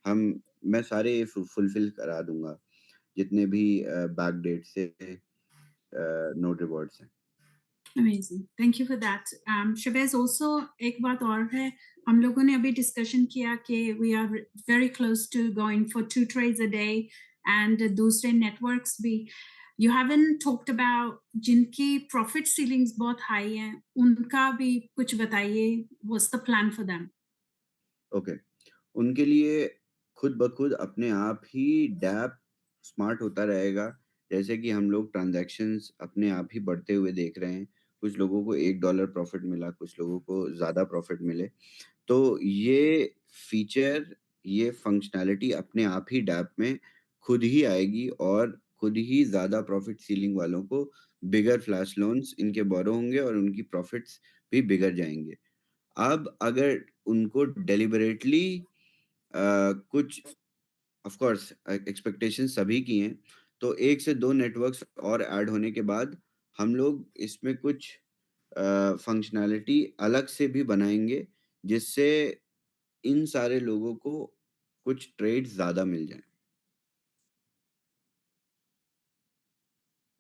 हम मैं सारे फुलफिल करा दूँगा, जितने भी बैक डेट से नोट रिवॉर्ड्स हैं।
Amazing. Thank you for that. Shabazz, also एक बात और है, हम लोगों ने अभी discussion किया कि we are very close to going for 2 trades a day and दूसरे networks भी. You haven't talked about जिनकी profit ceilings बहुत high हैं, उनका भी कुछ बताइए. What's the plan for them?
Okay, उनके लिए खुद ब खुद अपने आप ही डैप स्मार्ट होता रहेगा। जैसे कि हम लोग ट्रांज़ैक्शंस अपने आप ही बढ़ते हुए देख रहे हैं। कुछ लोगों को $1 प्रॉफ़िट मिला, कुछ लोगों को ज़्यादा प्रॉफ़िट मिले। तो ये फीचर, ये फंक्शनैलिटी अपने आप ही डैप में खुद ही आएगी और खुद ही ज़्यादा प्रॉफ़िट सीलिंग वालों को बिगर फ्लैश लोन्स इनके बोरो होंगे और उनकी प्रॉफ़िट्स भी बिगड़ जाएँगे। अब अगर उनको डेलिबरेटली कुछ ऑफ कोर्स एक्सपेक्टेशंस सभी की हैं, तो 1 से 2 नेटवर्क्स और ऐड होने के बाद हम लोग इसमें कुछ फंक्शनैलिटी अलग से भी बनाएँगे, जिससे इन सारे लोगों को कुछ ट्रेड्स ज़्यादा मिल जाएँ।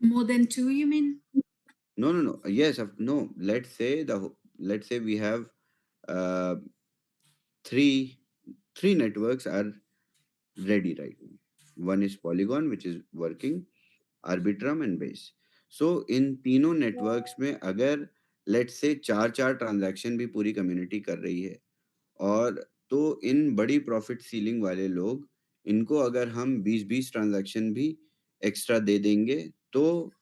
More than 2, you mean?
No, no, no. Yes, no. Let's say we have uh, three three networks are ready right now. One is Polygon, which is working, Arbitrum and Base. So इन तीनों networks में अगर let's say 4-4 transaction भी पूरी community कर रही है और तो इन बड़ी प्रॉफ़िट सीलिंग वाले लोग, इनको अगर हम 20-20 ट्रांज़ैक्शन भी एक्स्ट्रा दे देंगे, तो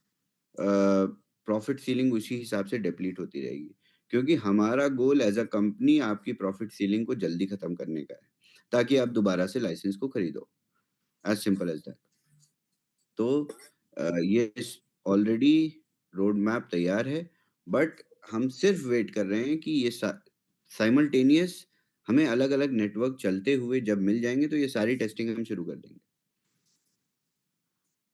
प्रॉफ़िट सीलिंग उसी हिसाब से डिप्लीट होती रहेगी। क्योंकि हमारा गोल एज़ अ कंपनी आपकी प्रॉफ़िट सीलिंग को जल्दी खत्म करने का है, ताकि आप दोबारा से लाइसेंस को खरीदो। As simple as that. तो ये ऑलरेडी रोड मैप तैयार है, बट हम सिर्फ़ वेट कर रहे हैं कि ये साइमल्टेनियस हमें अलग-अलग नेटवर्क चलते हुए जब मिल जाएँगे, तो ये सारी टेस्टिंग हम शुरू कर देंगे।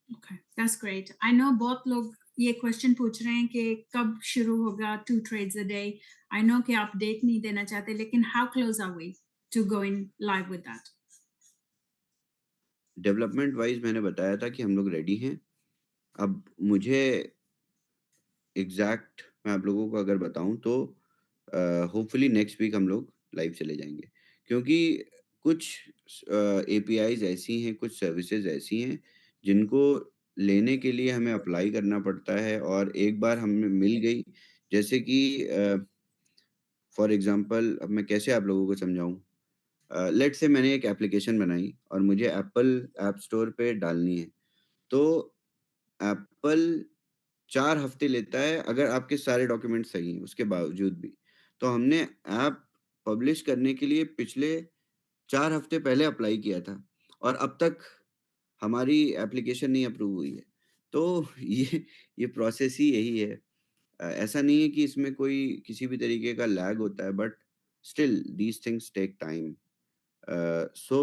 Okay, that's great. I know बहुत लोग ये क्वेश्चन पूछ रहे हैं कि कब शुरू होगा 2 trades a day. I know कि आप डेट नहीं देना चाहते, लेकिन how close are we to going live with that?
Development wise मैंने बताया था कि हम लोग रेडी हैं। अब मुझे एग्ज़ैक्ट मैं आप लोगों को अगर बताऊँ तो होपफुली नेक्स्ट वीक हम लोग लाइव चले जाएँगे। क्योंकि कुछ एपीआईज़ ऐसी हैं, कुछ सर्विसेज़ ऐसी हैं, जिनको लेने के लिए हमें अप्लाई करना पड़ता है और एक बार हमें मिल गई, जैसे कि फॉर एग्ज़ाम्पल अब मैं कैसे आप लोगों को समझाऊँ? लेट्स से मैंने एक एप्लीकेशन बनाई और मुझे एप्पल ऐप स्टोर पे डालनी है। तो एप्पल 4 हफ्ते लेता है अगर आपके सारे डॉक्यूमेंट सही हैं, उसके बावजूद भी। तो हमने ऐप पब्लिश करने के लिए पिछले 4 हफ्ते पहले अप्लाई किया था और अब तक हमारी एप्लीकेशन नहीं अप्रूव हुई है। तो ये प्रोसेस ही यही है। ऐसा नहीं है कि इसमें कोई किसी भी तरीके का लैग होता है, but still these things take time. So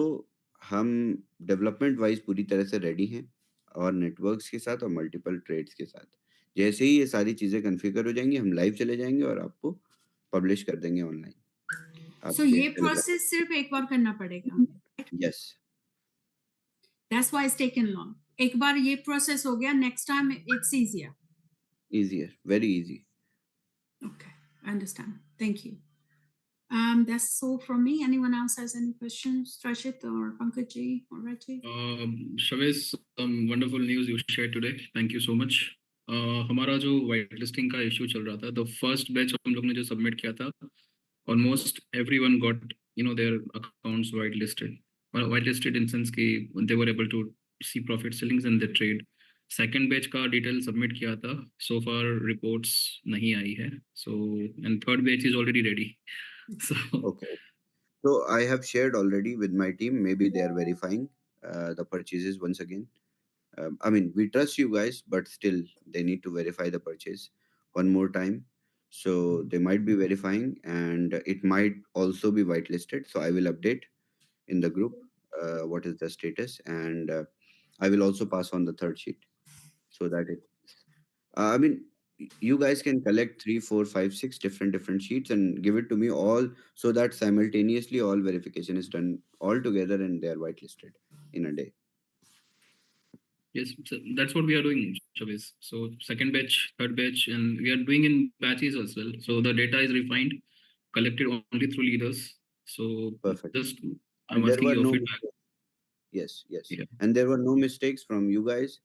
हम डेवलपमेंट वाइज़ पूरी तरह से रेडी हैं, और नेटवर्क्स के साथ और मल्टीपल ट्रेड्स के साथ। जैसे ही ये सारी चीज़ें कॉन्फ़िगर हो जाएँगी, हम लाइव चले जाएँगे और आपको पब्लिश कर देंगे ऑनलाइन,
सो
आपके
ये
टेलीग्राम।
प्रोसेस सिर्फ एक बार करना पड़ेगा हमें, right?
Yes,
that's why it's taken long. एक बार ये प्रोसेस हो गया, next time it's easier.
Easier, very easy.
Okay, I understand. Thank you. That's all from me. Anyone else has any questions? Rashid or Pankaj ji or Raji?
Shavesh, some wonderful news you shared today. Thank you so much. हमारा जो white listing का issue चल रहा था, the first batch हम लोग ने जो सबमिट किया था, almost everyone got their accounts white listed in sense कि they were able to see profit sellings in the trade. Second batch का डिटेल सबमिट किया था, सो फार रिपोर्ट्स नहीं आई है, so and third batch is already ready. So
Okay. So I have shared already with my team. Maybe they are verifying the purchases once again. I mean, we trust you guys, but still they need to verify the purchase one more time. So they might be verifying, and it might also be whitelisted. So I will update in the group what is the status, and I will also pass on the third sheet so that it. I mean, you guys can collect 3, 4, 5, 6 different sheets and give it to me all, so that simultaneously all verification is done all together and they are whitelisted in a day.
yes, so that's what we are doing, Shaviz. So second batch, third batch, and we are doing in batches as well. So the data is refined, collected only through leaders. So
Perfect.
just I'm
And there
asking
were
your
no
feedback.
mistakes. Yes, yes.
Yeah.
And there were no mistakes from you guys.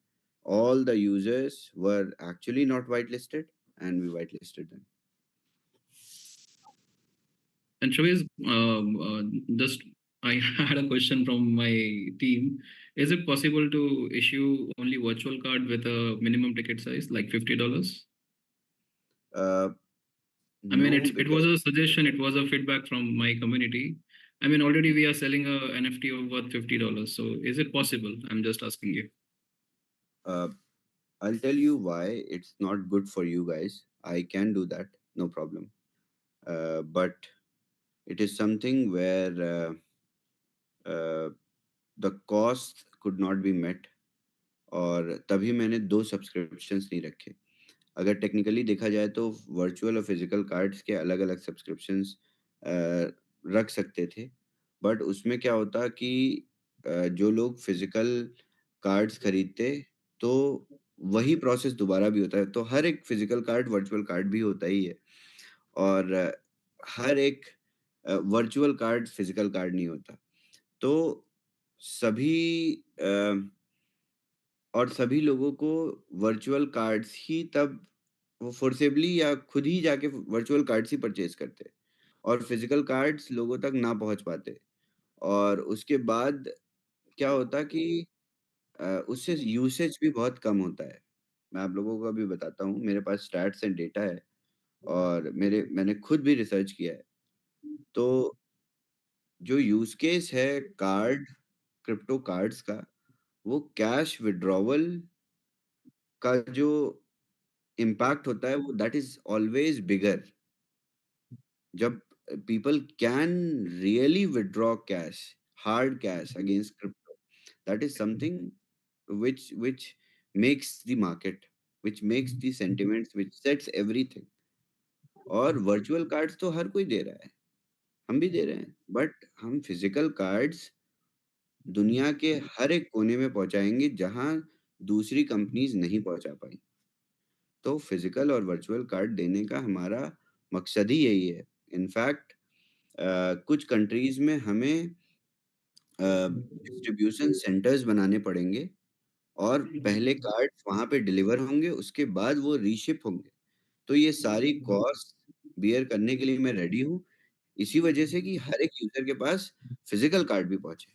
All the users were actually not whitelisted, and we whitelisted them.
And Shaviz, just I had a question from my team. Is it possible to issue only virtual card with a minimum ticket size like $50?
Uh,
I mean,
no,
it was
because
a suggestion, it was a feedback from my community. I mean, already we are selling a NFT of worth $50. So is it possible? I'm just asking you.
uh, I'll tell you why it's not good for you guys. I can do that, no problem. But it is something where the cost could not be met, और तभी मैंने 2 subscriptions नहीं रखे। अगर technically देखा जाए तो virtual और फिजिकल कार्ड्स के अलग-अलग सब्सक्रिप्शंस रख सकते थे। बट उसमें क्या होता कि जो लोग फिजिकल कार्ड्स खरीदते, तो वही प्रोसेस दोबारा भी होता है। तो हर एक फिजिकल कार्ड वर्चुअल कार्ड भी होता ही है, और हर एक वर्चुअल कार्ड फिजिकल कार्ड नहीं होता। तो सभी और सभी लोगों को वर्चुअल कार्ड्स ही तब वो फोर्सेबली या खुद ही जाके वर्चुअल कार्ड्स ही परचेज़ करते, और फिज़िकल कार्ड्स लोगों तक ना पहुँच पाते। और उसके बाद क्या होता कि उससे यूसेज भी बहुत कम होता है। मैं आप लोगों को अभी बताता हूँ, मेरे पास स्टैट्स एंड डेटा है, और मैंने खुद भी रिसर्च किया है। तो जो यूज़ केस है क्रिप्टो कार्ड्स का, वो कैश विथड्रॉवल का जो इम्पैक्ट होता है, वो दैट इज़ ऑलवेज़ बिगर। जब people can really withdraw cash, hard cash against crypto, that is something which makes the market, which makes the sentiments, which sets everything. और virtual cards तो हर कोई दे रहा है, हम भी दे रहे हैं, बट हम फिजिकल कार्ड्स दुनिया के हर एक कोने में पहुंचाएंगे जहां दूसरी कंपनीज नहीं पहुंचा पाई। तो फिजिकल और वर्चुअल कार्ड देने का हमारा मकसद ही यही है। इनफैक्ट कुछ कंट्रीज में हमें डिस्ट्रीब्यूशन सेंटर्स बनाने पड़ेंगे, और पहले कार्ड्स वहाँ पे डिलीवर होंगे, उसके बाद वो रीशिप होंगे। तो ये सारी कॉस्ट बियर करने के लिए मैं रेडी हूँ, इसी वजह से कि हर एक यूज़र के पास फिज़िकल कार्ड भी पहुँचे,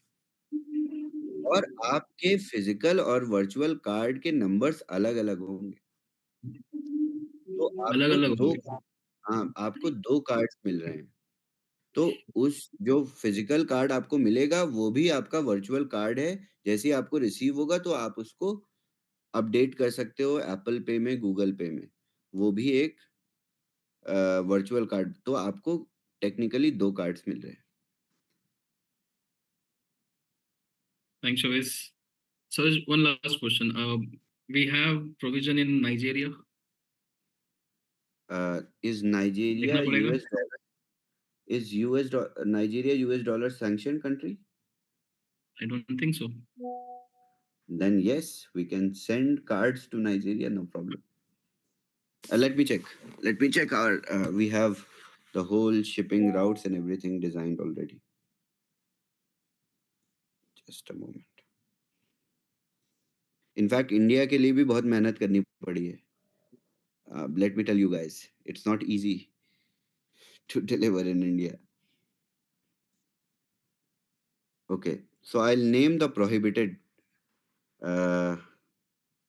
और आपके फिज़िकल और वर्चुअल कार्ड के नंबर्स अलग-अलग होंगे। तो आपको
अलग-अलग
2
होंगे।
हाँ, आपको 2 कार्ड्स मिल रहे हैं। तो उस जो फिजिकल कार्ड आपको मिलेगा, वो भी आपका वर्चुअल कार्ड है। जैसे ही आपको रिसीव होगा, तो आप उसको अपडेट कर सकते हो एप्पल पे में, गूगल पे में। वो भी एक वर्चुअल कार्ड, तो आपको टेक्निकली 2 कार्ड्स मिल रहे हैं।
Thanks, Shavis. So there's one last question. We have provision in Nigeria.
Is Nigeria
देखना पड़ेगा.
US dollar is Nigeria US dollar sanctioned country?
I don't think so.
Then yes, we can send cards to Nigeria, no problem. Let me check. Our we have the whole shipping routes and everything designed already. Just a moment. In fact, India के लिए भी बहुत मेहनत करनी पड़ी है. Let me tell you guys, it's not easy to deliver in India. Okay, so I'll name the prohibited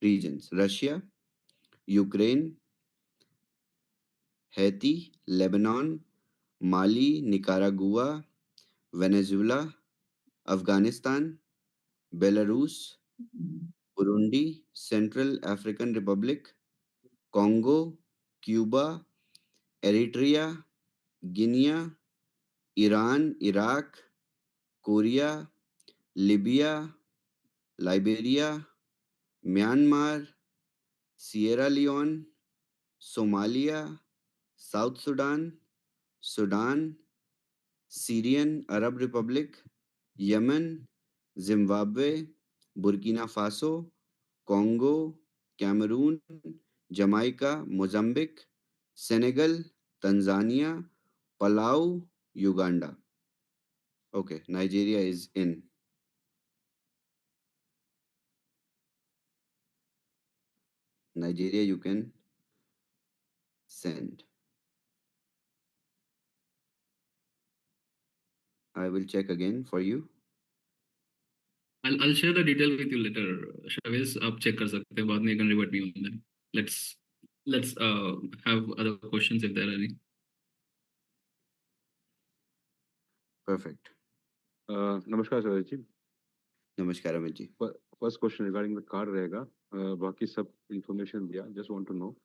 regions: Russia, Ukraine, Haiti, Lebanon, Mali, Nicaragua, Venezuela, Afghanistan, Belarus, Burundi, Central African Republic, Congo, Cuba, Eritrea, Guinea, Iran, Iraq, Korea, Libya, Liberia, Myanmar, Sierra Leone, Somalia, South Sudan, Sudan, Syrian Arab Republic, Yemen, Zimbabwe, Burkina Faso, Congo, Cameroon, Jamaica, Mozambique, Senegal, Tanzania, Palau, Uganda. Okay, Nigeria is in. Nigeria you can send. I will check again for you.
I'll share the detail with you later, Shavis. आप check कर सकते हैं बाद में. You can revert me on them. Let's have other questions if there are any.
Perfect.
नमस्कार sir जी.
नमस्कार Amit ji.
First question regarding the card रहेगा. बाकी सब information दिया. Just want to know,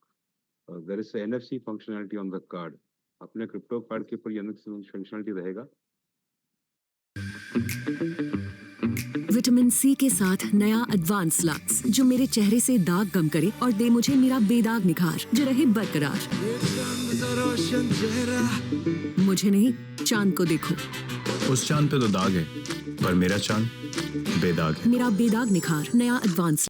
there is a NFC functionality on the card. अपने crypto card के ऊपर ये NFC functionality रहेगा?
विटामिन सी के साथ नया एडवांस लक्स जो मेरे चेहरे से दाग कम करे और दे मुझे मेरा बेदाग निखार जो रहे बरकरार. मुझे नहीं, चांद को देखो.
उस चांद पे तो दाग है, पर मेरा चांद बेदाग है.
मेरा बेदाग निखार नया एडवांस